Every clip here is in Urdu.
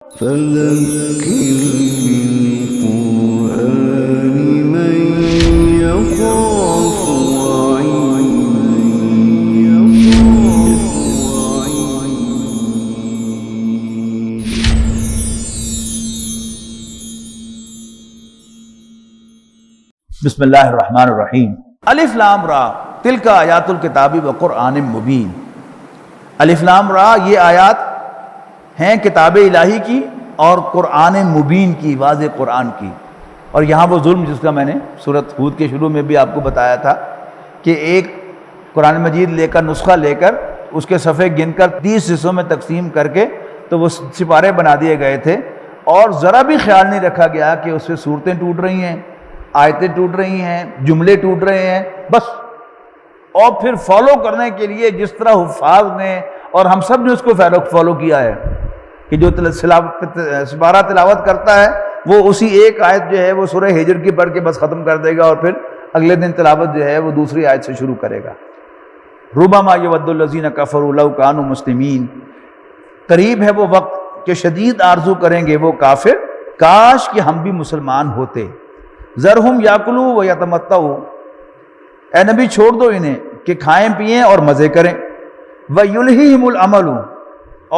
فذكر بالقرآن من يخاف وعيد. بسم اللہ الرحمن الرحیم. الف لام را تلک آیات الکتاب و قرآن مبین. الف لام را یہ آیات ہیں کتاب الہی کی اور قرآن مبین کی، واضح قرآن کی. اور یہاں وہ ظلم جس کا میں نے سورۃ ہود کے شروع میں بھی آپ کو بتایا تھا کہ ایک قرآن مجید لے کر، نسخہ لے کر، اس کے صفحے گن کر 30 حصوں میں تقسیم کر کے تو وہ سپارے بنا دیے گئے تھے، اور ذرا بھی خیال نہیں رکھا گیا کہ اس سے صورتیں ٹوٹ رہی ہیں، آیتیں ٹوٹ رہی ہیں، جملے ٹوٹ رہے ہیں بس. اور پھر فالو کرنے کے لیے جس طرح حفاظ نے اور ہم سب نے اس کو فالو کیا ہے کہ جو سپارہ تلاوت کرتا ہے وہ اسی ایک آیت جو ہے وہ سورہ ہجر کی پڑھ کے بس ختم کر دے گا، اور پھر اگلے دن تلاوت جو ہے وہ دوسری آیت سے شروع کرے گا. ربما یود الذین کفروا لو کانوا مسلمین. قریب ہے وہ وقت کہ شدید آرزو کریں گے وہ کافر، کاش کہ ہم بھی مسلمان ہوتے. ذرہم یاکلوا و یتمتعوا. اے نبی چھوڑ دو انہیں کہ کھائیں پئیں اور مزے کریں. وَيُلْهِهِمُ الْعَمَلُ.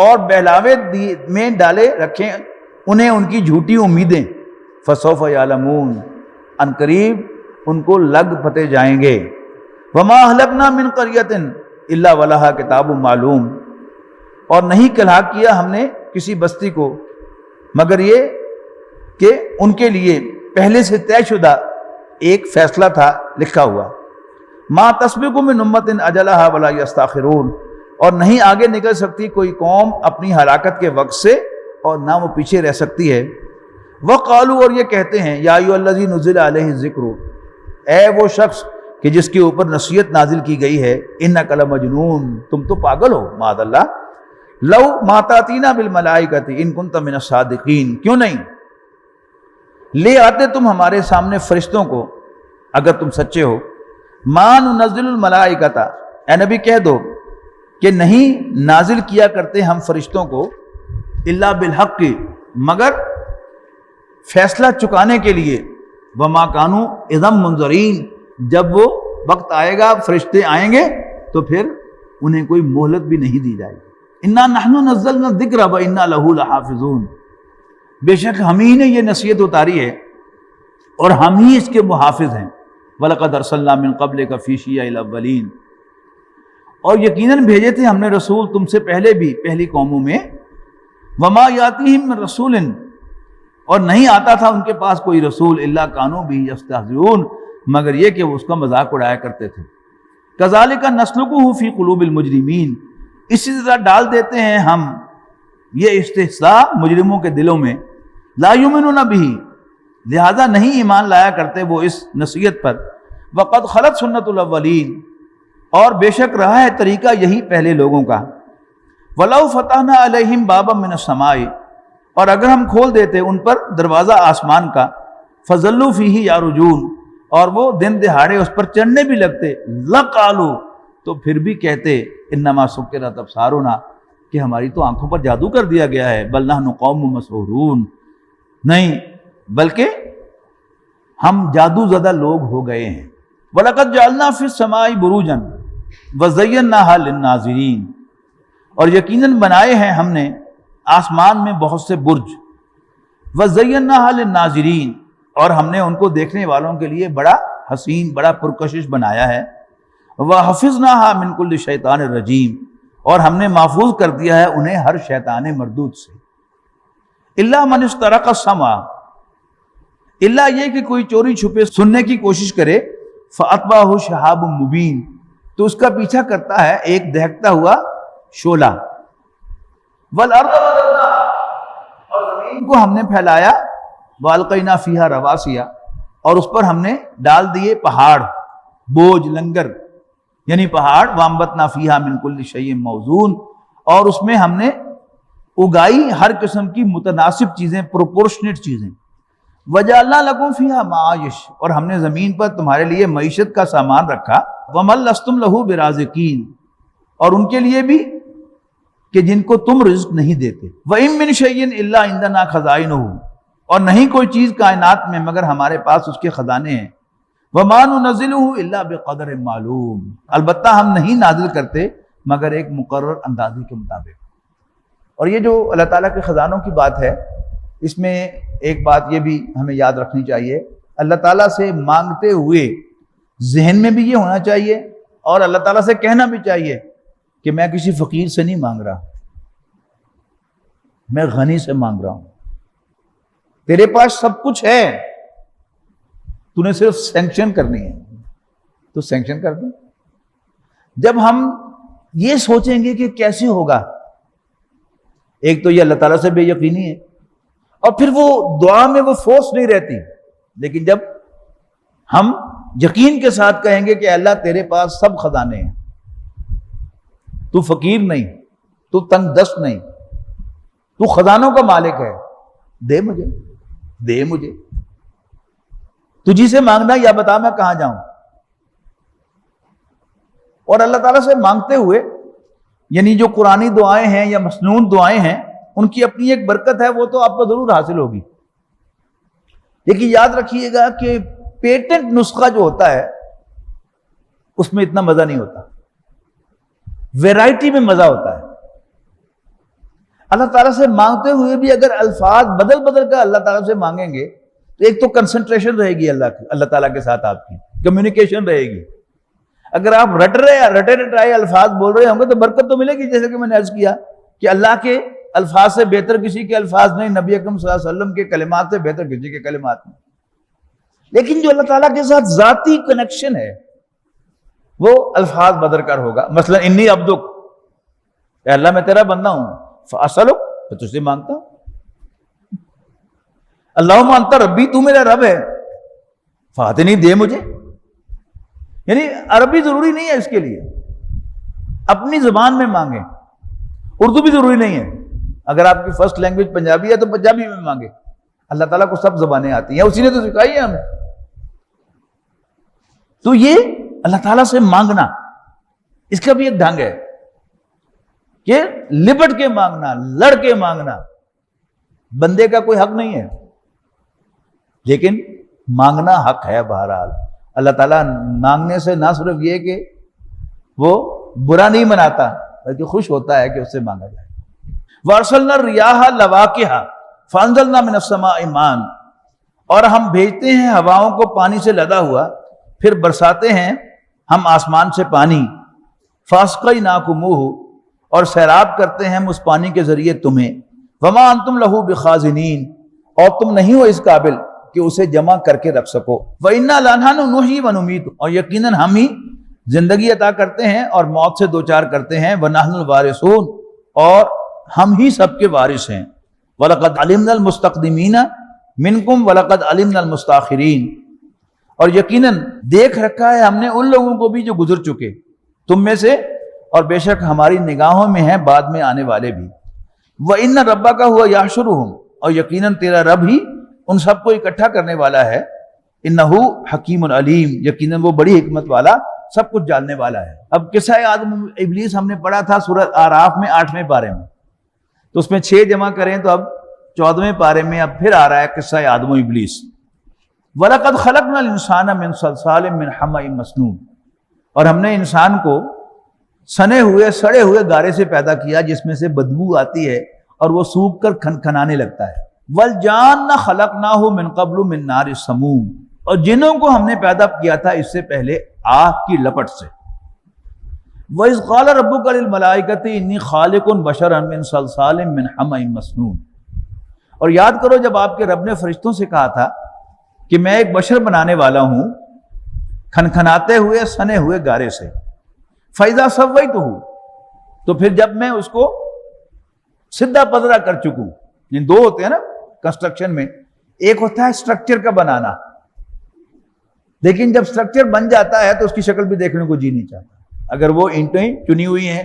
اور بہلاوے میں ڈالے رکھیں انہیں ان کی جھوٹی امیدیں. فَسَوْفَ يَعْلَمُونَ. ان قریب ان کو لگ پتے جائیں گے. وَمَا أَهْلَكْنَا مِنْ قَرْيَةٍ إِلَّا وَلَهَا كِتَابٌ مَعْلُومٌ. اور نہیں ہلاک کیا ہم نے کسی بستی کو مگر یہ کہ ان کے لیے پہلے سے طے شدہ ایک فیصلہ تھا لکھا ہوا. ما تسبق من امت اجلها ولا یستاخرون. اور نہیں آگے نکل سکتی کوئی قوم اپنی ہلاکت کے وقت سے اور نہ وہ پیچھے رہ سکتی ہے. وقالوا. اور یہ کہتے ہیں یا ایھا الذی نزل علیہ الذکر. اے وہ شخص کہ جس کے اوپر نصیحت نازل کی گئی ہے، انک لمجنون. تم تو پاگل ہو معاذ اللہ. لو ما تاتینا بالملائکۃ ان کنت من الصادقین. کیوں نہیں لے آتے تم ہمارے سامنے فرشتوں کو اگر تم سچے ہو. ما ننزل الملائکۃ. اے نبی کہہ دو کہ نہیں نازل کیا کرتے ہم فرشتوں کو الا بالحق، مگر فیصلہ چکانے کے لیے. وما کانوا اذا منذرین. جب وہ وقت آئے گا فرشتے آئیں گے تو پھر انہیں کوئی مہلت بھی نہیں دی جائے گی. انا نحن نزلنا الذکر وانا له لحافظون. بے شک ہم ہی نے یہ نصیحت اتاری ہے اور ہم ہی اس کے محافظ ہیں. وَلَقَدْ أَرْسَلْنَا مِن قَبْلِكَ فِي شِيَعِ الْأَوَّلِينَ. اور یقیناً بھیجے تھے ہم نے رسول تم سے پہلے بھی پہلی قوموں میں. وَمَا يَأْتِيهِم مِّن رَّسُولٍ. اور نہیں آتا تھا ان کے پاس کوئی رسول إِلَّا كَانُوا بِهِ يَسْتَهْزِئُونَ. مگر یہ کہ وہ اس کا مذاق اڑایا کرتے تھے. كَذَلِكَ نَسْلُكُهُ فِي قُلُوبِ الْمُجْرِمِينَ. اسی طرح ڈال دیتے ہیں ہم یہ استہزاء مجرموں کے دلوں میں. لَا يُؤْمِنُونَ بِهِ. لہذا نہیں ایمان لایا کرتے وہ اس نصیحت پر. وَقَدْ خَلَتْ سُنَّةُ الْأَوَّلِينَ. اور بے شک رہا ہے طریقہ یہی پہلے لوگوں کا. وَلَوْ فَتَحْنَا عَلَيْهِمْ بَابًا مِّنَ السَّمَاءِ. اور اگر ہم کھول دیتے ان پر دروازہ آسمان کا. فَظَلُّوا فِيهِ يَعْرُجُونَ. اور وہ دن دہاڑے اس پر چڑھنے بھی لگتے. لَقَالُوا. تو پھر بھی کہتے إِنَّمَا سُكِّرَتْ أَبْصَارُنَا. کہ ہماری تو آنکھوں پر جادو کر دیا گیا ہے. بَلْ نَحْنُ قَوْمٌ مَسْحُورُونَ. نہیں بلکہ ہم جادو زدہ لوگ ہو گئے ہیں. وَلَقَدْ جَعَلْنَا فِي السَّمَاءِ بُرُوجًا وَزَيَّنَّاهَا لِلنَّاظِرِينَ. اور یقیناً بنائے ہیں ہم نے آسمان میں بہت سے برج. وَزَيَّنَّاهَا لِلنَّاظِرِينَ. اور ہم نے ان کو دیکھنے والوں کے لیے بڑا حسین، بڑا پرکشش بنایا ہے. وَحَفِظْنَاهَا مِنْ كُلِّ شَيْطَانٍ رَجِيمٍ. اور ہم نے محفوظ کر دیا ہے انہیں ہر شیطان مردود سے. إِلَّا مَنِ اسْتَرَقَ السَّمْعَ. اللہ یہ کہ کوئی چوری چھپے سننے کی کوشش کرے. فَأَتْبَعَهُ شِهَابٌ مُبِينٌ. تو اس کا پیچھا کرتا ہے ایک دہکتا ہوا شعلہ. وَالْأَرْضَ مَدَدْنَاهَا. اور زمین کو ہم نے پھیلایا. وَأَلْقَيْنَا فِيهَا رَوَاسِيَ. اور اس پر ہم نے ڈال دیے پہاڑ، بوجھ، لنگر یعنی پہاڑ. وَأَنبَتْنَا فِيهَا مِن كُلِّ شَيْءٍ مَوْزُونٍ. اور اس میں ہم نے اگائی ہر قسم کی متناسب چیزیں، پروپورشنیٹ چیزیں. وَجَعَلْنَا لَكُمْ فِيهَا مَعَائِشَ. اور ہم نے زمین پر تمہارے لیے معیشت کا سامان رکھا. وَمَن لَّسْتُمْ لَهُ بِرَازِقِينَ. اور ان کے لیے بھی کہ جن کو تم رزق نہیں دیتے. وَإِن مِّن شَيْءٍ إِلَّا عِندَنَا خَزَائِنُهُ، اور نہیں کوئی چیز کائنات میں مگر ہمارے پاس اس کے خزانے ہیں. وَمَا نُنَزِّلُهُ إِلَّا بِقَدْرٍ مَّعْلُومٍ، البتہ ہم نہیں نازل کرتے مگر ایک مقرر اندازے کے مطابق. اور یہ جو اللہ تعالیٰ کے خزانوں کی بات ہے، اس میں ایک بات یہ بھی ہمیں یاد رکھنی چاہیے، اللہ تعالیٰ سے مانگتے ہوئے ذہن میں بھی یہ ہونا چاہیے اور اللہ تعالیٰ سے کہنا بھی چاہیے کہ میں کسی فقیر سے نہیں مانگ رہا، میں غنی سے مانگ رہا ہوں. تیرے پاس سب کچھ ہے، تو نے صرف سینکشن کرنی ہے تو سینکشن کر دیں. جب ہم یہ سوچیں گے کہ کیسے ہوگا، ایک تو یہ اللہ تعالیٰ سے بے یقینی ہے، اور پھر وہ دعا میں وہ فورس نہیں رہتی. لیکن جب ہم یقین کے ساتھ کہیں گے کہ اللہ تیرے پاس سب خزانے ہیں، تو فقیر نہیں، تو تنگ دست نہیں، تو خزانوں کا مالک ہے، دے مجھے، دے مجھے، تجھی سے مانگنا یا بتا میں کہاں جاؤں. اور اللہ تعالیٰ سے مانگتے ہوئے یعنی جو قرآنی دعائیں ہیں یا مسنون دعائیں ہیں، ان کی اپنی ایک برکت ہے، وہ تو آپ کو ضرور حاصل ہوگی. لیکن یاد رکھیے گا کہ پیٹنٹ نسخہ جو ہوتا ہے اس میں اتنا مزہ نہیں ہوتا، ویرائٹی میں مزہ ہوتا ہے. اللہ تعالیٰ سے مانگتے ہوئے بھی اگر الفاظ بدل بدل کر اللہ تعالیٰ سے مانگیں گے تو ایک تو کنسنٹریشن رہے گی اللہ تعالیٰ کے ساتھ، آپ کی کمیونیکیشن رہے گی. اگر آپ رٹے رٹائے الفاظ بول رہے ہوں گے تو برکت تو ملے گی، جیسے کہ میں نے عرض کیا کہ اللہ کے الفاظ سے بہتر کسی کے الفاظ نہیں، نبی اکرم صلی اللہ علیہ وسلم کے کلمات سے بہتر کسی کے کلمات نہیں. لیکن جو اللہ تعالیٰ کے ساتھ ذاتی کنیکشن ہے وہ الفاظ بدل کر ہوگا. مثلا انی عبدک، اے اللہ میں تیرا بندہ ہوں، فاسألک، میں تجھ سے مانگتا ہوں. اللہم انت ربی، تو میرا رب ہے، فاتنی، دے مجھے. یعنی عربی ضروری نہیں ہے اس کے لیے، اپنی زبان میں مانگیں. اردو بھی ضروری نہیں ہے، اگر آپ کی فرسٹ لینگویج پنجابی ہے تو پنجابی میں مانگیں. اللہ تعالیٰ کو سب زبانیں آتی ہیں، اسی نے تو سکھائی ہے ہمیں. تو یہ اللہ تعالیٰ سے مانگنا، اس کا بھی ایک ڈھنگ ہے کہ لپٹ کے مانگنا، لڑ کے مانگنا. بندے کا کوئی حق نہیں ہے، لیکن مانگنا حق ہے. بہرحال اللہ تعالیٰ مانگنے سے نہ صرف یہ کہ وہ برا نہیں مناتا بلکہ خوش ہوتا ہے کہ اس سے مانگا جائے. وَأَرْسَلْنَا الرِّيَاحَ لَوَاقِحَ فَأَنزَلْنَا مِنَ السَّمَاءِ مَاءً، اور ہم بھیجتے ہیں ہواؤں کو پانی سے لدا ہوا، پھر برساتے ہیں ہم آسمان سے پانی. فَأَسْقَيْنَاكُمُوهُ، اور سیراب کرتے ہیں ہم اس پانی کے ذریعے تمہیں. وَمَا أَنْتُمْ لَهُ بِخَازِنِينَ، اور تم نہیں ہو اس قابل کہ اسے جمع کر کے رکھ سکو. وَإِنَّا لَنَحْنُ نُحْيِي وَنُمِيتُ، اور یقیناً ہم ہی زندگی عطا کرتے ہیں اور موت سے دوچار کرتے ہیں. وَنَحْنُ الْوَارِثُونَ، اور ہم ہی سب کے وارث ہیں. وَلَقَدْ عَلِمْنَا الْمُسْتَقْدِمِينَ مِنْكُمْ وَلَقَدْ عَلِمْنَا الْمُسْتَأْخِرِينَ، اور یقیناً دیکھ رکھا ہے ہم نے ان لوگوں کو بھی جو گزر چکے تم میں سے، اور بے شک ہماری نگاہوں میں ہیں بعد میں آنے والے بھی. وَإِنَّ رَبَّكَ هُوَ يَحْشُرُهُمْ، اور یقیناً تیرا رب ہی ان سب کو اکٹھا کرنے والا ہے. إِنَّهُ حَكِيمٌ عَلِيمٌ، یقیناً وہ بڑی حکمت والا، سب کچھ جاننے والا ہے. اب قصہ آدم ابلیس ہم نے پڑھا تھا سورہ اعراف میں 8ویں پارے میں، تو اس میں 6 جمع کریں تو اب 14ویں پارے میں اب پھر آ رہا ہے قصہ آدم و ابلیس. وَلَقَدْ خَلَقْنَا الْإِنسَانَ مِنْ صَلْصَالٍ مِّنْ حَمَإٍ مَّسْنُونٍ، اور ہم نے انسان کو سنے ہوئے سڑے ہوئے گارے سے پیدا کیا جس میں سے بدبو آتی ہے اور وہ سوکھ کر کھنکھنانے لگتا ہے. وَالْجَانَّ خَلَقْنَاهُ مِنْ قَبْلُ مِنْ نَارِ السَّمُومِ، اور جنوں کو ہم نے پیدا کیا تھا اس سے پہلے آگ کی لپٹ سے. وَإِذْ قَالَ رَبُّكَ لِلْمَلَائِكَةِ إِنِّي خَالِقٌ بَشَرًا مِّنْ صَلْصَالٍ مِّنْ حَمَإٍ مَّسْنُونٍ، اور یاد کرو جب آپ کے رب نے فرشتوں سے کہا تھا کہ میں ایک بشر بنانے والا ہوں کھنکھناتے ہوئے سنے ہوئے گارے سے. فَإِذَا سَوَّيْتُهُ، تو پھر جب میں اس کو سدھا پدرا کر چکوں. یہ 2 ہوتے ہیں نا کنسٹرکشن میں، ایک ہوتا ہے سٹرکچر کا بنانا، لیکن جب سٹرکچر بن جاتا ہے تو اس کی شکل بھی دیکھنے کو جی نہیں چاہتا. اگر وہ اینٹیں چنی ہوئی ہیں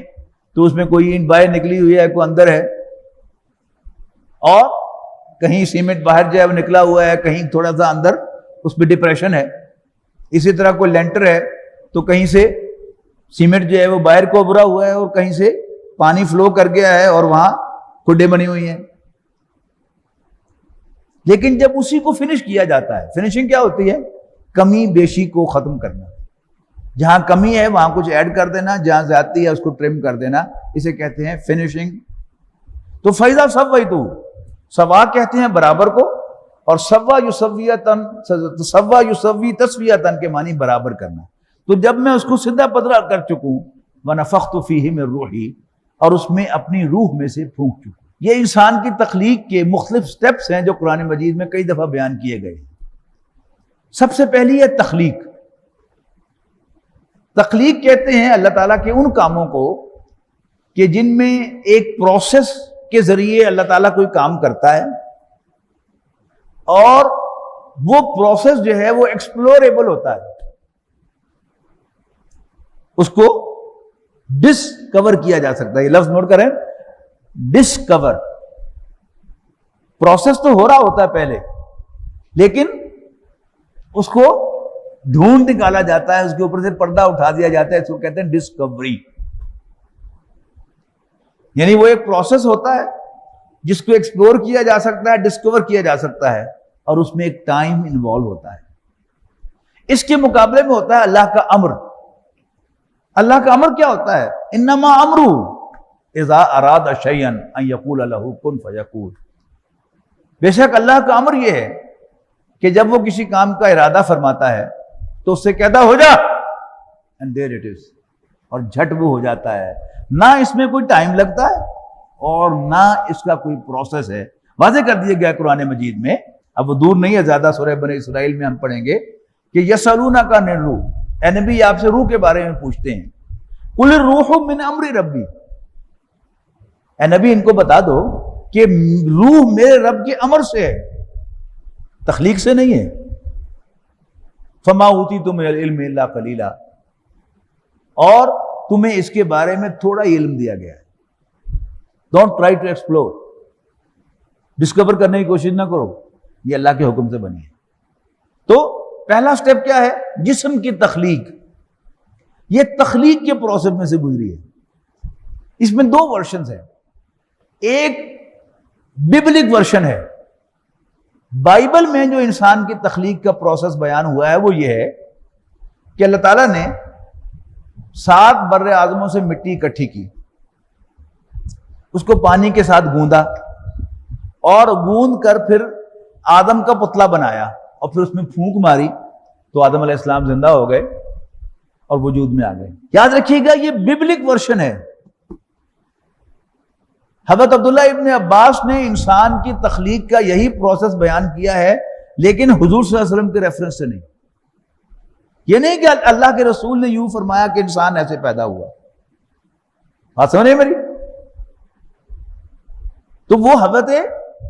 تو اس میں کوئی اینٹ باہر نکلی ہوئی ہے، کوئی اندر ہے، اور کہیں سیمنٹ باہر جو ہے وہ نکلا ہوا ہے، کہیں تھوڑا سا اندر اس میں ڈپریشن ہے. اسی طرح کوئی لینٹر ہے تو کہیں سے سیمنٹ جو ہے وہ باہر کو ابھرا ہوا ہے اور کہیں سے پانی فلو کر گیا ہے اور وہاں کھڈے بنی ہوئی ہیں. لیکن جب اسی کو فنش کیا جاتا ہے، فنشنگ کیا ہوتی ہے؟ کمی بیشی کو ختم کرنا. جہاں کمی ہے وہاں کچھ ایڈ کر دینا، جہاں زیادتی ہے اس کو ٹرم کر دینا، اسے کہتے ہیں فنشنگ. تو فَإِذَا سَوَّيْتُ، سوا کہتے ہیں برابر کو، اور سوا یسوی تسویتاً کے معنی برابر کرنا. تو جب میں اس کو سیدھا پدرا کر چکوں، وَنَفَخْتُ فِيهِ مِن رُوحِي، اور اس میں اپنی روح میں سے پھونک چکوں. یہ انسان کی تخلیق کے مختلف سٹیپس ہیں جو قرآن مجید میں کئی دفعہ بیان کیے گئے. سب سے پہلی ہے تخلیق. تخلیق کہتے ہیں اللہ تعالیٰ کے ان کاموں کو کہ جن میں ایک پروسیس کے ذریعے اللہ تعالیٰ کوئی کام کرتا ہے، اور وہ پروسیس جو ہے وہ ایکسپلوریبل ہوتا ہے، اس کو ڈسکور کیا جا سکتا ہے. یہ لفظ نوٹ کریں، ڈسکور. پروسیس تو ہو رہا ہوتا ہے پہلے، لیکن اس کو ڈھونڈ نکالا جاتا ہے، اس کے اوپر سے پردہ اٹھا دیا جاتا ہے، اس کو کہتے ہیں ڈسکوری. یعنی وہ ایک پروسیس ہوتا ہے جس کو ایکسپلور کیا جا سکتا ہے، ڈسکور کیا جا سکتا ہے، اور اس میں ایک ٹائم انوالو ہوتا ہے. اس کے مقابلے میں ہوتا ہے اللہ کا امر. اللہ کا امر کیا ہوتا ہے؟ انما امرو اذا اراد شیئا ان یقول له کن فیکون. بے شک اللہ کا امر یہ ہے کہ جب وہ کسی کام کا ارادہ فرماتا ہے تو اس سے کہتا ہو جا، and there it is، اور جھٹ وہ ہو جاتا ہے. نہ اس میں کوئی ٹائم لگتا ہے اور نہ اس کا کوئی پروسیس ہے. واضح کر دیا گیا قرآن مجید میں. اب وہ دور نہیں ہے زیادہ، سورہ بنی اسرائیل میں ہم پڑھیں گے کہ یسألونک عن الروح، اے نبی آپ سے روح کے بارے میں پوچھتے ہیں. قل الروح من امر ربی، اے نبی ان کو بتا دو کہ روح میرے رب کے امر سے ہے، تخلیق سے نہیں ہے. فما اوتیتم من العلم الا قلیلا، اور تمہیں اس کے بارے میں تھوڑا ہی علم دیا گیا ہے. Don't try to explore, discover کرنے کی کوشش نہ کرو، یہ اللہ کے حکم سے بنی ہے. تو پہلا سٹیپ کیا ہے؟ جسم کی تخلیق. یہ تخلیق کے پروسیس میں سے گزری ہے. اس میں دو ورشنز ہیں. ایک ببلک ورشن ہے. بائبل میں جو انسان کی تخلیق کا پروسیس بیان ہوا ہے وہ یہ ہے کہ اللہ تعالیٰ نے 7 بر اعظموں سے مٹی اکٹھی کی، اس کو پانی کے ساتھ گوندا، اور گوند کر پھر آدم کا پتلا بنایا، اور پھر اس میں پھونک ماری تو آدم علیہ السلام زندہ ہو گئے اور وجود میں آ گئے. یاد رکھیے گا یہ ببلک ورشن ہے. حضرت عبداللہ ابن عباس نے انسان کی تخلیق کا یہی پروسیس بیان کیا ہے، لیکن حضور صلی اللہ علیہ وسلم کے ریفرنس سے نہیں. یہ نہیں کہ اللہ کے رسول نے یوں فرمایا کہ انسان ایسے پیدا ہوا. بات سمجھ رہے ہیں میری؟ تو وہ حضرت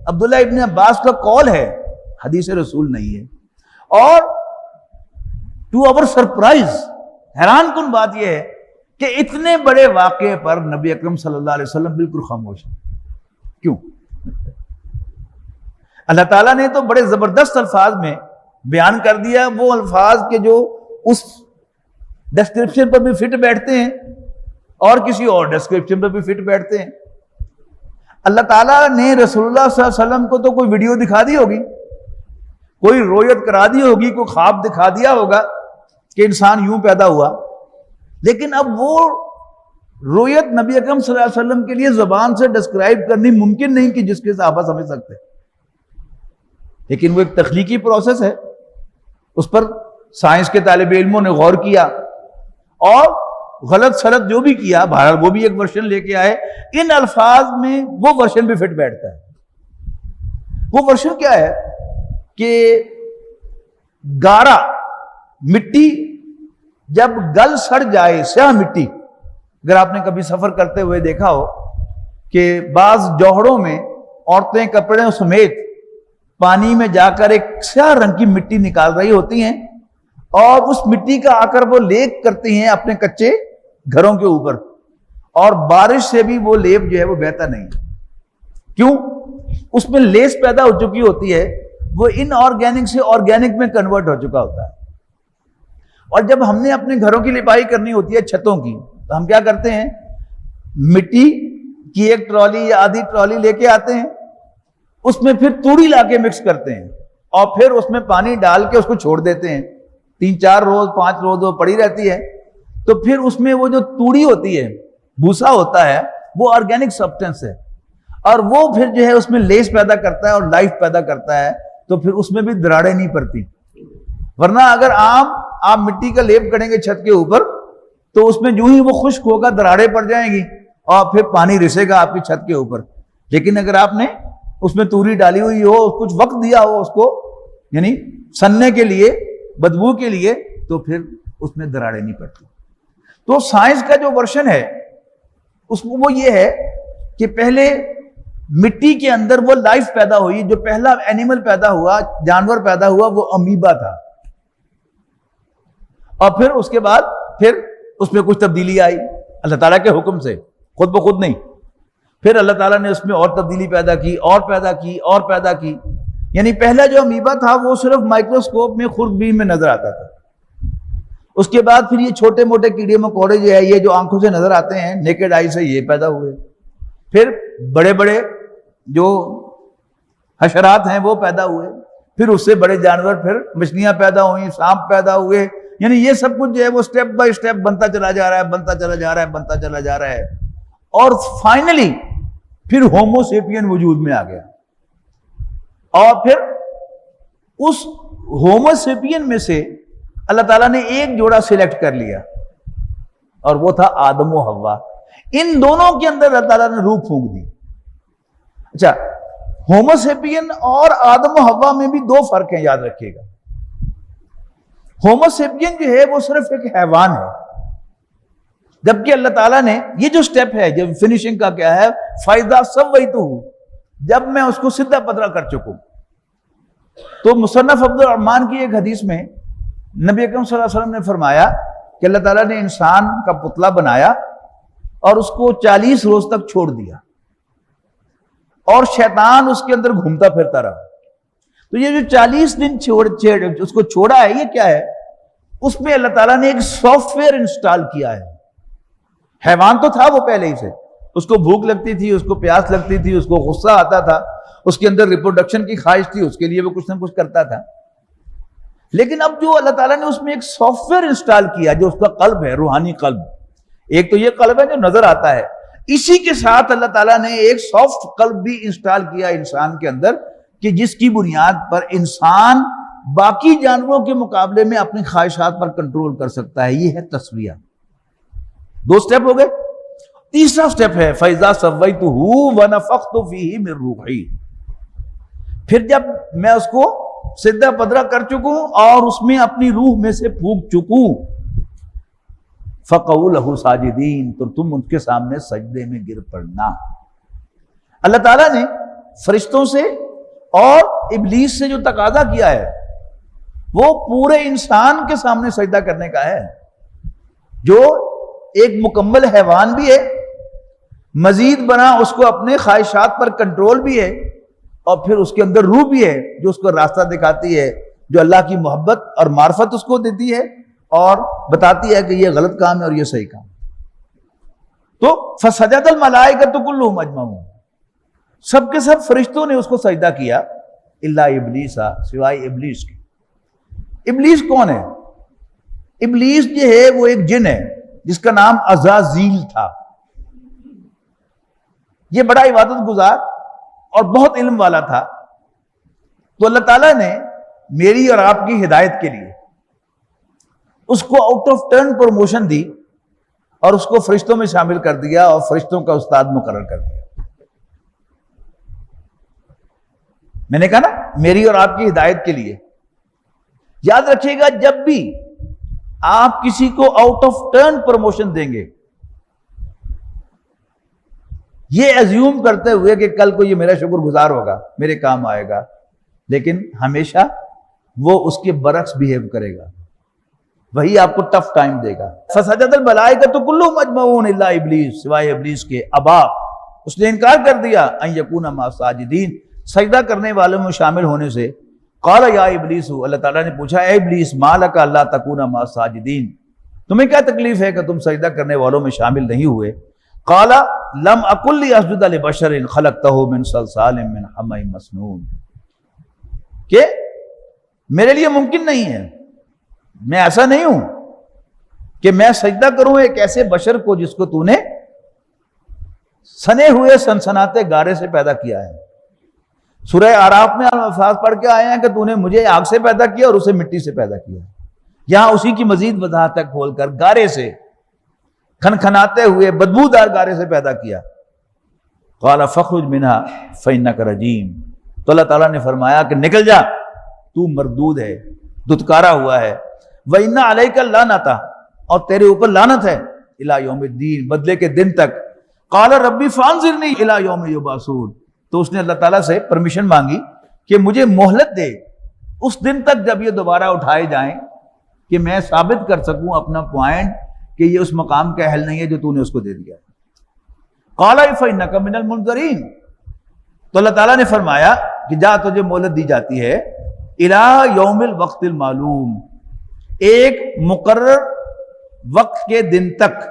عبداللہ ابن عباس کا قول ہے، حدیث رسول نہیں ہے. اور ٹو آور سرپرائز، حیران کن بات یہ ہے کہ اتنے بڑے واقعے پر نبی اکرم صلی اللہ علیہ وسلم بالکل خاموش ہیں. کیوں؟ اللہ تعالیٰ نے تو بڑے زبردست الفاظ میں بیان کر دیا، وہ الفاظ کے جو اس ڈسکرپشن پر بھی فٹ بیٹھتے ہیں اور کسی اور ڈسکرپشن پر بھی فٹ بیٹھتے ہیں. اللہ تعالیٰ نے رسول اللہ صلی اللہ علیہ وسلم کو تو کوئی ویڈیو دکھا دی ہوگی، کوئی رویت کرا دی ہوگی، کوئی خواب دکھا دیا ہوگا کہ انسان یوں پیدا ہوا، لیکن اب وہ رویت نبی اکرم صلی اللہ علیہ وسلم کے لیے زبان سے ڈسکرائب کرنی ممکن نہیں کہ جس کے صحابہ سمجھ سکتے. لیکن وہ ایک تخلیقی پروسیس ہے، اس پر سائنس کے طالب علموں نے غور کیا اور غلط سلط جو بھی کیا، بہرحال وہ بھی ایک ورشن لے کے آئے. ان الفاظ میں وہ ورشن بھی فٹ بیٹھتا ہے. وہ ورشن کیا ہے کہ گارا مٹی جب گل سڑ جائے، سیاہ مٹی، اگر آپ نے کبھی سفر کرتے ہوئے دیکھا ہو کہ بعض جوہڑوں میں عورتیں کپڑے سمیت پانی میں جا کر ایک سیاہ رنگ کی مٹی نکال رہی ہوتی ہیں، اور اس مٹی کا آ کر وہ لیپ کرتی ہیں اپنے کچے گھروں کے اوپر، اور بارش سے بھی وہ لیپ جو ہے وہ بہتا نہیں. کیوں؟ اس میں لیس پیدا ہو چکی ہوتی ہے، وہ ان آرگینک سے آرگینک میں کنورٹ ہو چکا ہوتا ہے. اور جب ہم نے اپنے گھروں کی لپائی کرنی ہوتی ہے چھتوں کی، تو ہم کیا کرتے ہیں؟ مٹی کی ایک ٹرالی یا آدھی ٹرالی لے کے آتے ہیں، اس میں پھر توڑی لا کے مکس کرتے ہیں اور پھر اس میں پانی ڈال کے اس کو چھوڑ دیتے ہیں، 3-4 روز 5 روز وہ پڑی رہتی ہے، تو پھر اس میں وہ جو توڑی ہوتی ہے، بھوسا ہوتا ہے، وہ آرگینک سبسٹنس ہے، اور وہ پھر جو ہے اس میں لیس پیدا کرتا ہے اور لائف پیدا کرتا ہے، تو پھر اس میں بھی دراڑیں نہیں پڑتی۔ ورنہ اگر آپ مٹی کا لیپ کریں گے چھت کے اوپر تو اس میں جو ہی وہ خشک ہوگا دراڑیں پڑ جائیں گی اور پھر پانی رسے گا آپ کی چھت کے اوپر۔ لیکن اگر آپ نے اس میں توری ڈالی ہوئی ہو، کچھ وقت دیا ہو اس کو، یعنی سننے کے لیے، بدبو کے لیے، تو پھر اس میں دراڑیں نہیں پڑتی۔ تو سائنس کا جو ورژن ہے اس میں وہ یہ ہے کہ پہلے مٹی کے اندر وہ لائف پیدا ہوئی، جو پہلا اینیمل پیدا ہوا، جانور پیدا ہوا، وہ امیبا تھا، اور پھر اس کے بعد پھر اس میں کچھ تبدیلی آئی اللہ تعالیٰ کے حکم سے، خود بخود نہیں۔ پھر اللہ تعالیٰ نے اس میں اور تبدیلی پیدا کی اور پیدا کی اور پیدا کی، یعنی پہلا جو امیبا تھا وہ صرف مائکروسکوپ میں خوردبین میں نظر آتا تھا۔ اس کے بعد پھر یہ چھوٹے موٹے کیڑے مکوڑے جو ہے، یہ جو آنکھوں سے نظر آتے ہیں نیکڈ آئی سے، یہ پیدا ہوئے۔ پھر بڑے بڑے جو حشرات ہیں وہ پیدا ہوئے، پھر اس سے بڑے جانور، پھر مچھلیاں پیدا ہوئیں، سانپ پیدا ہوئے، یعنی یہ سب کچھ جو ہے وہ سٹیپ بائی سٹیپ بنتا چلا جا رہا ہے، بنتا چلا جا رہا ہے، بنتا چلا جا رہا ہے، اور فائنلی پھر ہومو سیپین وجود میں آ گیا۔ اور پھر اس ہومو سیپین میں سے اللہ تعالیٰ نے ایک جوڑا سلیکٹ کر لیا، اور وہ تھا آدم و حوا۔ ان دونوں کے اندر اللہ تعالیٰ نے روح پھونک دی۔ اچھا، ہومو سیپین اور آدم و حوا میں بھی 2 فرق ہیں، یاد رکھیے گا۔ ہومو سیپین جو ہے وہ صرف ایک حیوان ہے، جبکہ اللہ تعالیٰ نے یہ جو سٹیپ ہے، جو فنیشنگ کا کیا ہے، فَإِذَا سَوَّيْتُهُ، جب میں اس کو سیدھا پدرا کر چکوں۔ تو مصنف عبد الرحمن کی ایک حدیث میں نبی اکرم صلی اللہ علیہ وسلم نے فرمایا کہ اللہ تعالیٰ نے انسان کا پتلا بنایا اور اس کو 40 روز تک چھوڑ دیا، اور شیطان اس کے اندر گھومتا پھرتا رہا۔ تو یہ جو 40 دن اس کو چھوڑا ہے، یہ کیا ہے؟ اس میں اللہ تعالیٰ نے ایک سافٹ ویئر انسٹال کیا ہے۔ حیوان تو تھا وہ پہلے ہی سے، اس کو بھوک لگتی تھی، اس کو پیاس لگتی تھی، اس کو غصہ آتا تھا، اس کے اندر ریپروڈکشن کی خواہش تھی، اس کے لیے وہ کچھ نہ کچھ کرتا تھا۔ لیکن اب جو اللہ تعالیٰ نے اس میں ایک سافٹ ویئر انسٹال کیا، جو اس کا قلب ہے، روحانی قلب، ایک تو یہ قلب ہے جو نظر آتا ہے، اسی کے ساتھ اللہ تعالیٰ نے ایک سافٹ قلب بھی انسٹال کیا انسان کے اندر، کہ جس کی بنیاد پر انسان باقی جانوروں کے مقابلے میں اپنی خواہشات پر کنٹرول کر سکتا ہے۔ یہ ہے تسویہ۔ 2 سٹیپ ہو گئے۔ تیسرا سٹیپ ہے فَإِذَا سَوَّيْتُهُ وَنَفَخْتُ فِيهِ مِن رُوحِي، پھر جب میں اس کو سیدھا پدرا کر چکوں اور اس میں اپنی روح میں سے پھونک چکوں، فَقَعُوا لَهُ سَاجِدِينَ، تو تم ان کے سامنے سجدے میں گر پڑنا۔ اللہ تعالیٰ نے فرشتوں سے اور ابلیس سے جو تقاضا کیا ہے وہ پورے انسان کے سامنے سجدہ کرنے کا ہے، جو ایک مکمل حیوان بھی ہے، مزید بنا اس کو اپنے خواہشات پر کنٹرول بھی ہے، اور پھر اس کے اندر روح بھی ہے جو اس کو راستہ دکھاتی ہے، جو اللہ کی محبت اور معرفت اس کو دیتی ہے اور بتاتی ہے کہ یہ غلط کام ہے اور یہ صحیح کام۔ تو فسجد الملائکۃ کلھم اجمعون، سب کے سب فرشتوں نے اس کو سجدہ کیا، الا ابلیس، سوائے ابلیس کے۔ ابلیس کون ہے؟ ابلیس جو ہے وہ ایک جن ہے جس کا نام عزازیل تھا۔ یہ بڑا عبادت گزار اور بہت علم والا تھا۔ تو اللہ تعالیٰ نے میری اور آپ کی ہدایت کے لیے اس کو آؤٹ آف ٹرن پروموشن دی اور اس کو فرشتوں میں شامل کر دیا اور فرشتوں کا استاد مقرر کر دیا۔ میں نے کہا نا، میری اور آپ کی ہدایت کے لیے۔ یاد رکھیے گا، جب بھی آپ کسی کو آؤٹ آف ٹرن پروموشن دیں گے، یہ ایزیوم کرتے ہوئے کہ کل کو یہ میرا شکر گزار ہوگا، میرے کام آئے گا، لیکن ہمیشہ وہ اس کے برعکس بیہیو کرے گا، وہی آپ کو ٹف ٹائم دے گا۔ فسجد الملائکۃ کلھم اجمعون الا ابلیس، سوائے ابلیس کے، ابا، اس نے انکار کر دیا، ان یکون مع الساجدین، سجدہ کرنے والوں میں شامل ہونے سے۔ قال یا ابلیس، اللہ تعالیٰ نے پوچھا، اے ابلیس، ما لک الا تکون مع الساجدین، تمہیں کیا تکلیف ہے کہ تم سجدہ کرنے والوں میں شامل نہیں ہوئے؟ قال لم اکل اسجد لبشر خلقتہ من صلصال من حمأ مسنون، کہ میرے لیے ممکن نہیں ہے، میں ایسا نہیں ہوں کہ میں سجدہ کروں ایک ایسے بشر کو جس کو تو نے سنے ہوئے سنسناتے گارے سے پیدا کیا ہے۔ سورہ اعراف میں الفاظ پڑھ کے آئے ہیں کہ تو نے مجھے آگ سے پیدا کیا اور اسے مٹی سے پیدا کیا، یہاں اسی کی مزید وضاحت تک کھول کر گارے سے، کھنکھناتے ہوئے بدبودار گارے سے پیدا کیا۔ قال فاخرج منها فإنك رجیم، تو اللہ تعالیٰ نے فرمایا کہ نکل جا، تو مردود ہے، دھتکارا ہوا ہے۔ وَإِنَّ عَلَيْكَ اللَّعْنَةَ، اور تیرے اوپر لعنت ہے، إِلَى يَوْمِ الدِّينِ، بدلے کے دن تک۔ قال ربی فانظرنی إِلَى يَوْمِ يُبْعَثُونَ، تو اس نے اللہ تعالیٰ سے پرمیشن مانگی کہ مجھے مہلت دے اس دن تک جب یہ دوبارہ اٹھائے جائیں، کہ میں ثابت کر سکوں اپنا پوائنٹ کہ یہ اس مقام کا اہل نہیں ہے جو تو نے اس کو دے دیا۔ قال فإنك من المنظرین، تو اللہ تعالیٰ نے فرمایا کہ جا تجھے مہلت دی جاتی ہے، إِلَى يَوْمِ الْوَقْتِ الْمَعْلُومِ، ایک مقرر وقت کے دن تک۔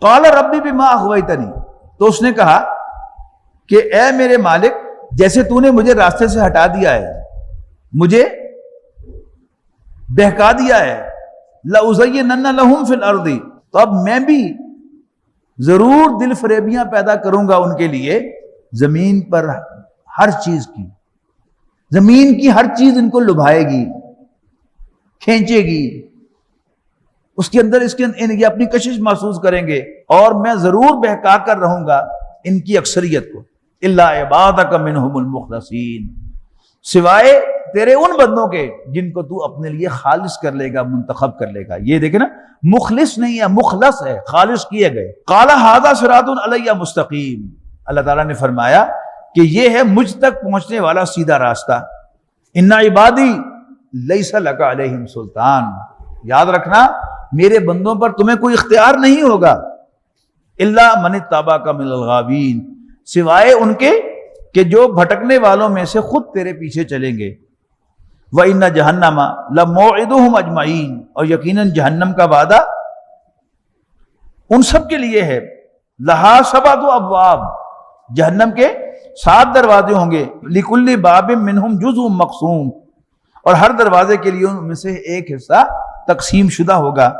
قال ربی بما اغویتنی، تو اس نے کہا کہ اے میرے مالک، جیسے تو نے مجھے راستے سے ہٹا دیا ہے، مجھے بہکا دیا ہے، لَأُزَيِّنَنَّ لَهُمْ فِي الْأَرْضِ، تو اب میں بھی ضرور دل فریبیاں پیدا کروں گا ان کے لیے زمین پر، ہر چیز کی، زمین کی ہر چیز ان کو لبھائے گی، کھینچے گی، اس کے اندر یہ اپنی کشش محسوس کریں گے، اور میں ضرور بہکا کر رہوں گا ان کی اکثریت کو۔ الا عبادک منہم المخلصین، سوائے تیرے ان بندوں کے جن کو تو اپنے لیے خالص کر لے گا، منتخب کر لے گا۔ یہ دیکھیں نا، مخلص نہیں ہے، مخلص ہے، خالص کیے گئے۔ قال ھذا صراط علی مستقیم، اللہ تعالیٰ نے فرمایا کہ یہ ہے مجھ تک پہنچنے والا سیدھا راستہ۔ ان عبادی لیس لک علیہم سلطان، یاد رکھنا میرے بندوں پر تمہیں کوئی اختیار نہیں ہوگا، الا من اتبعک من الغاوین، سوائے ان کے کہ جو بھٹکنے والوں میں سے خود تیرے پیچھے چلیں گے۔ وَإِنَّ جَهَنَّمَ لَمَوْعِدُهُمْ أَجْمَعِينَ، اور یقیناً جہنم کا وعدہ ان سب کے لیے ہے۔ لَهَا سَبْعَةُ أَبْوَابٍ، جہنم کے 7 دروازے ہوں گے، لِكُلِّ بَابٍ مِّنْهُمْ جُزْءٌ مَقْسُومٌ، اور ہر دروازے کے لیے ان میں سے ایک حصہ تقسیم شدہ ہوگا۔